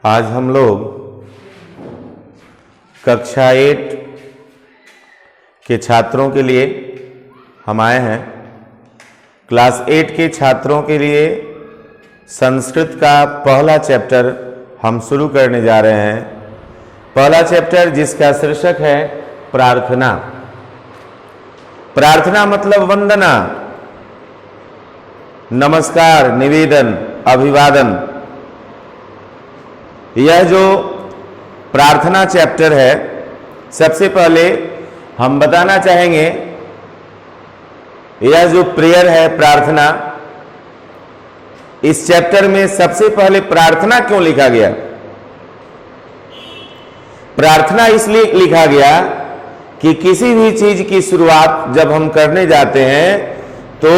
आज हम लोग कक्षा 8 के छात्रों के लिए हम आए हैं। क्लास 8 के छात्रों के लिए संस्कृत का पहला चैप्टर हम शुरू करने जा रहे हैं। पहला चैप्टर जिसका शीर्षक है प्रार्थना। प्रार्थना मतलब वंदना, नमस्कार, निवेदन, अभिवादन। यह जो प्रार्थना चैप्टर है, सबसे पहले हम बताना चाहेंगे यह जो प्रेयर है प्रार्थना, इस चैप्टर में सबसे पहले प्रार्थना क्यों लिखा गया? प्रार्थना इसलिए लिखा गया कि किसी भी चीज की शुरुआत जब हम करने जाते हैं तो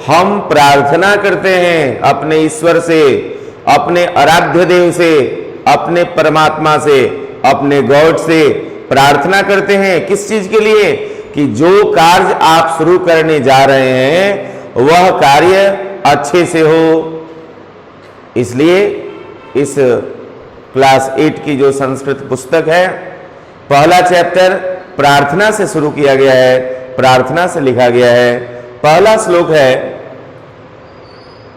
हम प्रार्थना करते हैं अपने ईश्वर से, अपने आराध्य देव से, अपने परमात्मा से, अपने गॉड से प्रार्थना करते हैं। किस चीज के लिए? कि जो कार्य आप शुरू करने जा रहे हैं वह कार्य अच्छे से हो। इसलिए इस क्लास 8 की जो संस्कृत पुस्तक है, पहला चैप्टर प्रार्थना से शुरू किया गया है, प्रार्थना से लिखा गया है। पहला श्लोक है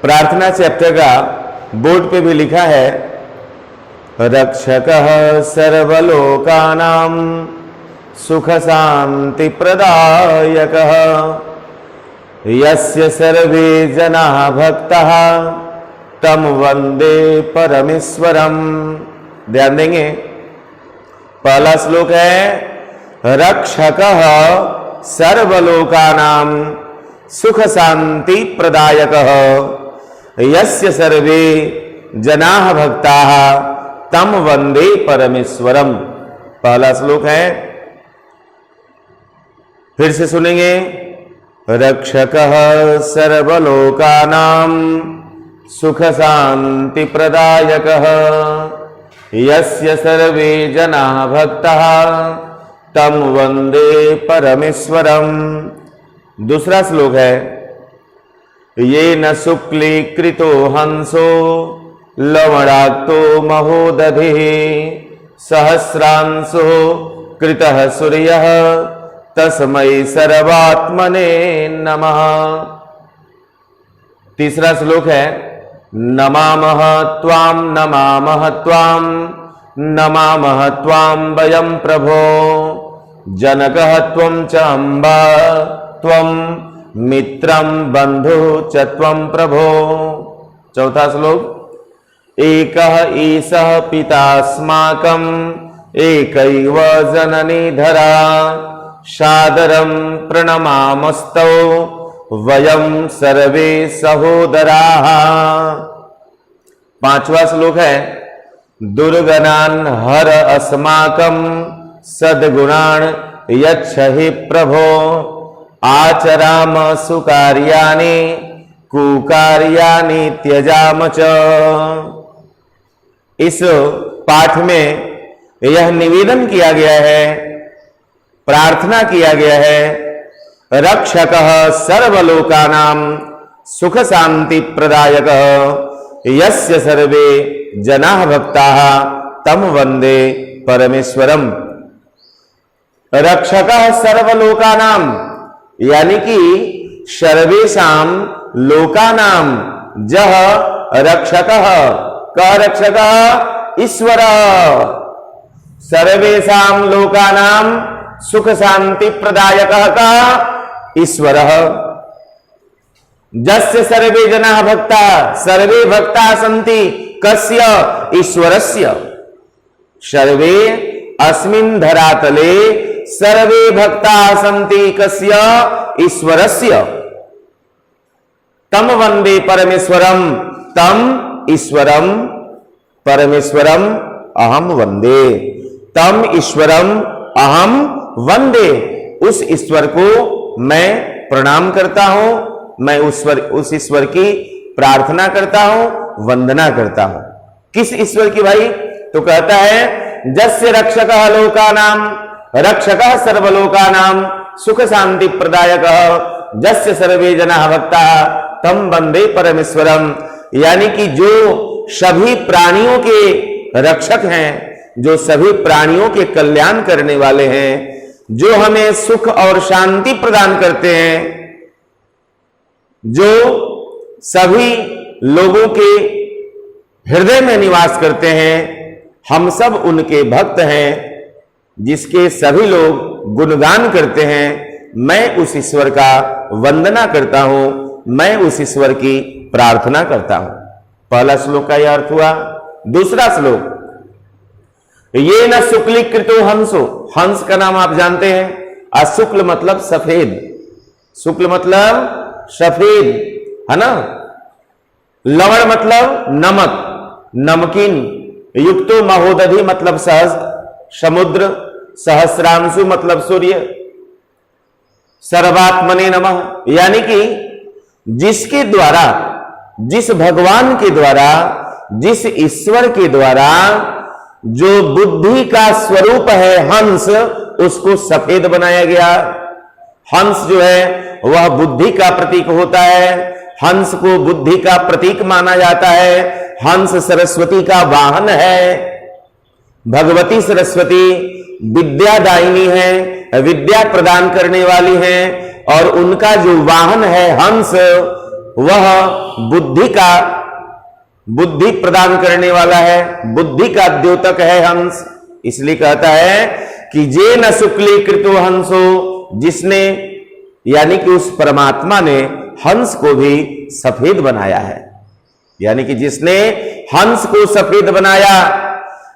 प्रार्थना चैप्टर का, बोर्ड पे भी लिखा है, रक्षकः सर्वलोकानां सुख शांति प्रदायकः यस्य सर्वे जनाः भक्तः तम वंदे परमेश्वरम। ध्यान देंगे, पहला श्लोक है रक्षकः सर्वलोकानां सुख शांति प्रदायकः यस्य सर्वे जनाः भक्ताः तम वंदे परमेश्वरम। पहला श्लोक है, फिर से सुनेंगे, रक्षकः सर्वलोकानां सुख शांति प्रदायकः यस्य सर्वे जनाः भक्तः तम वंदे परमेश्वरम। दूसरा श्लोक है, ये न शुक्लीकृतो हंसो लवणाक्तो महोदधिः सहस्रांशो कृतः सूर्यः तस्मै सर्वात्मने नमः। तीसरा श्लोक है, नमामः त्वां नमामः त्वां नमामः त्वां वयं प्रभो जनकः त्वं च अम्बा त्वं मित्रं बन्धुः च त्वं प्रभो। चौथा श्लोक, एकः ईशः पितास्माकम् एकैव जननी धरा सादरं प्रणमामस्तौ वयं सर्वे सहोदराः। पांचवा श्लोक है, दुर्गणान् हर अस्माकं सद्गुणान् यच्छहि प्रभो आचराम सुकार्याणि कुकार्याणि त्यजाम च। इस पाठ में यह निवेदन किया गया है, प्रार्थना किया गया है, रक्षकः सर्वलोकानां सुख शांति प्रदायकः यस्य सर्वे जनाः भक्ताः तम वंदे परमेश्वरम। रक्षकः सर्वलोकानां यानी कि सर्वेषां लोकानां जह रक्षकः, कः रक्षकः? ईश्वर। सर्वेषां लोकानां सुख शांति प्रदायकः कः? ईश्वरः। जस्य सर्वे जनाः भक्ताः, सर्वे भक्ताः सन्ति कस्य? ईश्वरस्य। सर्वे अस्मिन् धरातले सर्वे भक्ताः सन्ति कस्य? ईश्वरस्य। तम वंदे परमेश्वरम, तम ईश्वरम परमेश्वरम अहम वंदे। तम ईश्वरम अहम वंदे, उस ईश्वर को मैं प्रणाम करता हूं, मैं उस ईश्वर की प्रार्थना करता हूं, वंदना करता हूं। किस ईश्वर की भाई? तो कहता है जस्य रक्षकः लोकानां, रक्षकः सर्वलोकानां सुख शांति प्रदायकः जस्य सर्वे जनाः भक्ताः तम वंदे परमेश्वरम। यानी कि जो सभी प्राणियों के रक्षक हैं, जो सभी प्राणियों के कल्याण करने वाले हैं, जो हमें सुख और शांति प्रदान करते हैं, जो सभी लोगों के हृदय में निवास करते हैं। हम सब उनके भक्त हैं, जिसके सभी लोग गुणगान करते हैं। मैं उस ईश्वर का वंदना करता हूं, मैं उस ईश्वर की प्रार्थना करता हूं। पहला श्लोक का यह अर्थ हुआ। दूसरा श्लोक, ये न शुक्लीकृतो हंसो। हंस का नाम आप जानते हैं, अशुक्ल मतलब सफेद, शुक्ल मतलब सफेद, है ना। लवण मतलब नमक, नमकीन। युक्तो महोदधि मतलब सहज समुद्र, सहस्रांशु मतलब सूर्य। सर्वात्मने नमः, यानी कि जिसके द्वारा, जिस भगवान के द्वारा, जिस ईश्वर के द्वारा जो बुद्धि का स्वरूप है हंस, उसको सफेद बनाया गया। हंस जो है वह बुद्धि का प्रतीक होता है, हंस को बुद्धि का प्रतीक माना जाता है। हंस सरस्वती का वाहन है। भगवती सरस्वती विद्यादायिनी है, विद्या प्रदान करने वाली है, और उनका जो वाहन है हंस, वह बुद्धि प्रदान करने वाला है, बुद्धि का द्योतक है हंस। इसलिए कहता है कि जे न शुक्लीकृतो हंसो, जिसने यानी कि उस परमात्मा ने हंस को भी सफेद बनाया है, यानी कि जिसने हंस को सफेद बनाया।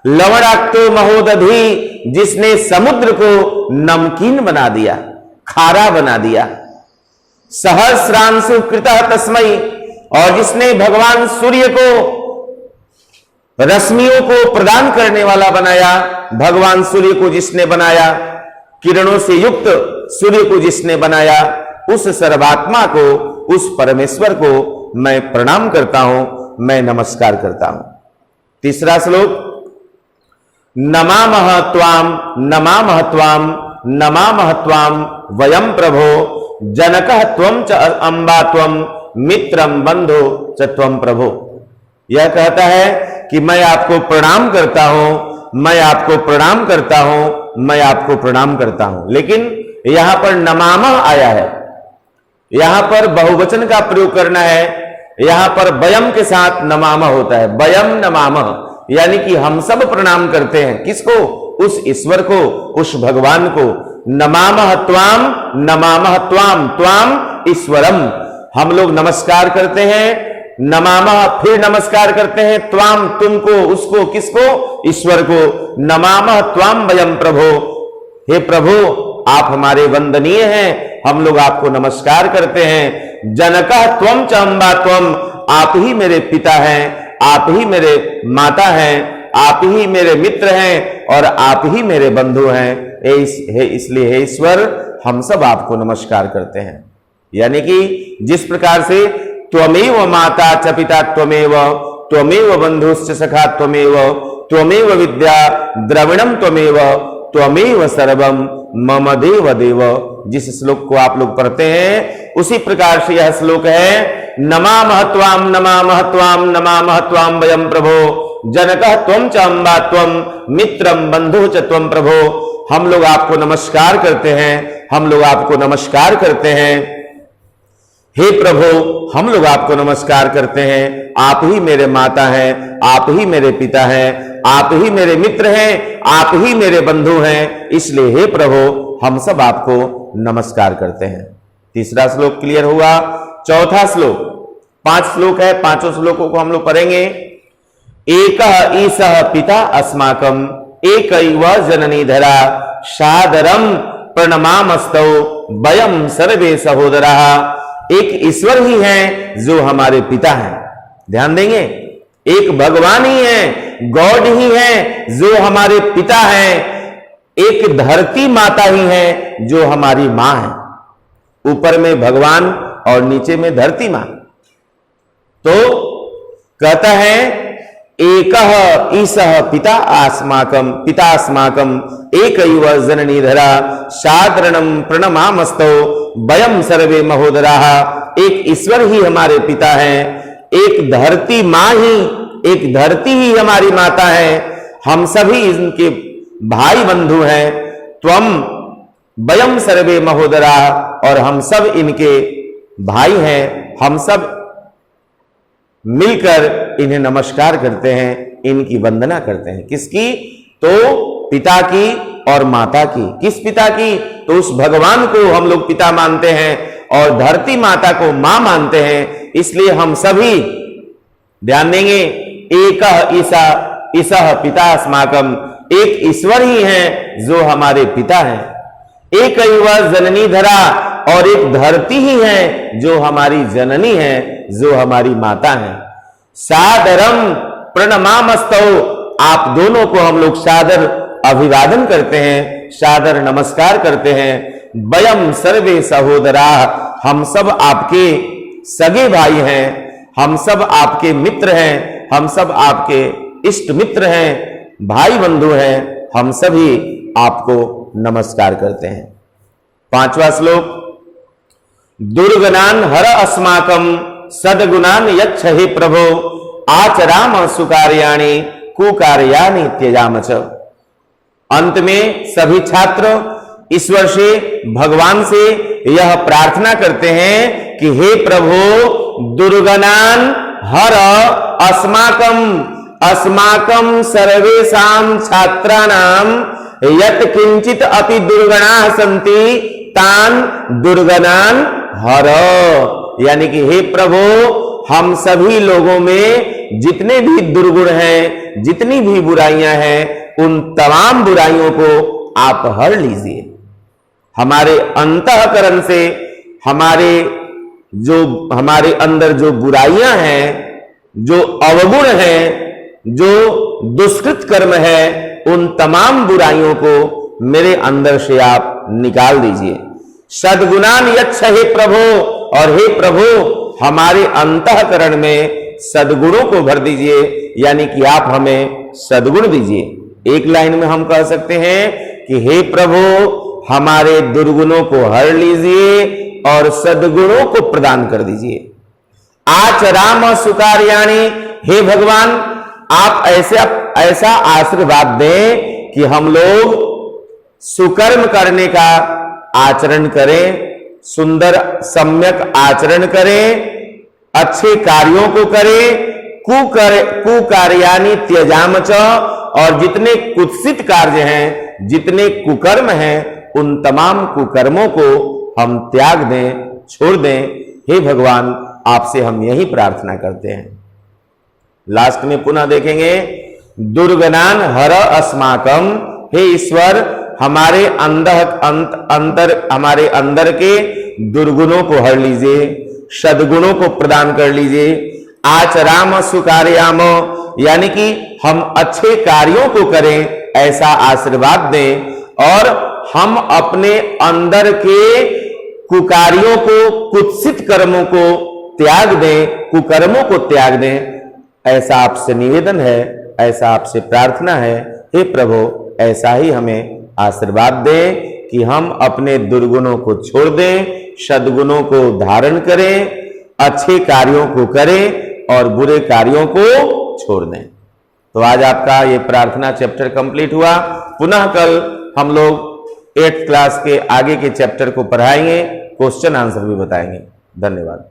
लवणाक्तो महोदधि, जिसने समुद्र को नमकीन बना दिया, खारा बना दिया। सहस्रांशु कृतः तस्मै, और जिसने भगवान सूर्य को रश्मियों को प्रदान करने वाला बनाया। भगवान सूर्य को जिसने बनाया, किरणों से युक्त सूर्य को जिसने बनाया, उस सर्वात्मा को, उस परमेश्वर को मैं प्रणाम करता हूं, मैं नमस्कार करता हूं। तीसरा श्लोक, नमामः त्वाम नमामः त्वाम नमामः त्वाम वयम प्रभो जनकः त्वं च अम्बा त्वं मित्रम बंधो च त्वं प्रभो। यह कहता है कि मैं आपको प्रणाम करता हूं, मैं आपको प्रणाम करता हूं, मैं आपको प्रणाम करता हूं। लेकिन यहां पर नमामः आया है, यहां पर बहुवचन का प्रयोग करना है। यहां पर वयम के साथ नमामः होता है, वयम नमामः, यानी कि हम सब प्रणाम करते हैं। किसको? उस ईश्वर को, उस भगवान को। नमामः त्वाम नमामः त्वाम, त्वाम ईश्वरम, हम लोग नमस्कार करते हैं। नमामः फिर नमस्कार करते हैं, त्वाम तुमको, उसको, किसको? ईश्वर को। नमामः त्वाम वयम प्रभो, हे प्रभु आप हमारे वंदनीय हैं, हम लोग आपको नमस्कार करते हैं। जनकः त्वं च अम्बा त्वं, आप ही मेरे पिता हैं, आप ही मेरे माता हैं, आप ही मेरे मित्र हैं, और आप ही मेरे बंधु हैं। इसलिए हे ईश्वर, हम सब आपको नमस्कार करते हैं। यानी कि जिस प्रकार से त्वमेव माता च पिता त्वमेव, त्वमेव बंधुश्च सखा त्वमेव, त्वमेव विद्या द्रविणम त्वमेव, त्वमेव सर्वम मम देव देव। जिस श्लोक को आप लोग पढ़ते हैं उसी प्रकार से यह श्लोक है। नमामः त्वाम नमामः त्वाम नमामः त्वाम वयम प्रभो जनकः त्वं च अम्बा त्वं मित्रम बंधु च त्वं प्रभो। हम लोग आपको नमस्कार करते हैं, हम लोग आपको नमस्कार करते हैं। हे प्रभु, हम लोग आपको नमस्कार करते हैं। आप ही मेरे माता हैं, आप ही मेरे पिता हैं, आप ही मेरे मित्र हैं, आप ही मेरे बंधु हैं। इसलिए हे प्रभु, हम सब आपको नमस्कार करते हैं। तीसरा श्लोक क्लियर हुआ। चौथा श्लोक, 5 श्लोक है, 5 श्लोकों को हम लोग पढ़ेंगे। एकः ईशः पिता अस्माकं, एकैव जननी धरा, सादरम प्रणमामस्तौ वयम सर्वे सहोदराः। एक ईश्वर ही है जो हमारे पिता हैं, ध्यान देंगे। एक भगवान ही है, गॉड ही है जो हमारे पिता हैं। एक धरती माता ही है जो हमारी मां है। ऊपर में भगवान और नीचे में धरती मां। तो कहता है एकः ईशः पिता अस्माकं, पिता अस्माकं एकैव जननी धरा, सादरणं प्रणमामस्तौ वयम सर्वे महोदराः। एक ईश्वर ही हमारे पिता हैं, एक धरती मां ही एक धरती ही हमारी माता है, हम सभी इनके भाई बंधु हैं। त्वम वयम सर्वे महोदरा, और हम सब इनके भाई हैं, हम सब मिलकर इन्हें नमस्कार करते हैं, इनकी वंदना करते हैं। किसकी? तो पिता की और माता की। किस पिता की? तो उस भगवान को हम लोग पिता मानते हैं और धरती माता को मां मानते हैं। इसलिए हम सभी ध्यान देंगे, एकह ईसा ईसह पिता अस्माकम, एक ईश्वर ही है जो हमारे पिता हैं। एक जननी धरा, और एक धरती ही है जो हमारी जननी है, जो हमारी माता है। सादरम प्रणमामस्तौ, आप दोनों को हम लोग सादर अभिवादन करते हैं, सादर नमस्कार करते हैं। वयम सर्वे सहोदरा, हम सब आपके सगे भाई हैं, हम सब आपके मित्र हैं, हम सब आपके इष्ट मित्र हैं, भाई बंधु हैं, हम सभी आपको नमस्कार करते हैं। 5वां श्लोक, दुर्गुणान हर अस्माकम सद्गुणान यच्छ हे प्रभो, आचराम सुकार्याणि कुकार्याणि त्यजाम च। अंत में सभी छात्र ईश्वर से, भगवान से यह प्रार्थना करते हैं कि हे प्रभु, दुर्गुणान हर अस्माकम, अस्माकं सर्वेषां छात्राणां यत् किंचित अपि दुर्गुणाः सन्ति तान दुर्गुणान हर। यानी कि हे प्रभु, हम सभी लोगों में जितने भी दुर्गुण हैं, जितनी भी बुराइयां हैं, उन तमाम बुराइयों को आप हर लीजिए। हमारे अंतःकरण से हमारे अंदर जो बुराइयां हैं, जो अवगुण हैं, जो दुष्कृत कर्म है, उन तमाम बुराइयों को मेरे अंदर से आप निकाल दीजिए। सद्गुणान यच्छ हे प्रभु, और हे प्रभु, हमारे अंतःकरण में सद्गुणों को भर दीजिए, यानी कि आप हमें सद्गुण दीजिए। एक लाइन में हम कह सकते हैं कि हे प्रभु, हमारे दुर्गुणों को हर लीजिए और सद्गुणों को प्रदान कर दीजिए। आचराम सुकार्याणि, हे भगवान, आप ऐसा आशीर्वाद दें कि हम लोग सुकर्म करने का आचरण करें, सुंदर सम्यक आचरण करें, अच्छे कार्यों को करें, कुकार्याणि त्यजाम च, और जितने कुत्सित कार्य हैं, जितने कुकर्म हैं, उन तमाम कुकर्मों को हम त्याग दें, छोड़ दें। हे भगवान, आपसे हम यही प्रार्थना करते हैं। लास्ट में पुनः देखेंगे, दुर्गुणान हर अस्माकम, हे ईश्वर, हमारे हमारे अंदर के दुर्गुणों को हर लीजिए, सद्गुणों को प्रदान कर लीजिए। आचराम सुकार्याम, यानी कि हम अच्छे कार्यों को करें, ऐसा आशीर्वाद दें, और हम अपने अंदर के कुकार्यों को, कुत्सित कर्मों को त्याग दें, कुकर्मों को त्याग दें। ऐसा आपसे निवेदन है, ऐसा आपसे प्रार्थना है। हे प्रभु, ऐसा ही हमें आशीर्वाद दें कि हम अपने दुर्गुणों को छोड़ दें, सद्गुणों को धारण करें, अच्छे कार्यों को करें और बुरे कार्यों को छोड़ दें। तो आज आपका ये प्रार्थना चैप्टर कंप्लीट हुआ। पुनः कल हम लोग 8th क्लास के आगे के चैप्टर को पढ़ाएंगे, क्वेश्चन आंसर भी बताएंगे। धन्यवाद।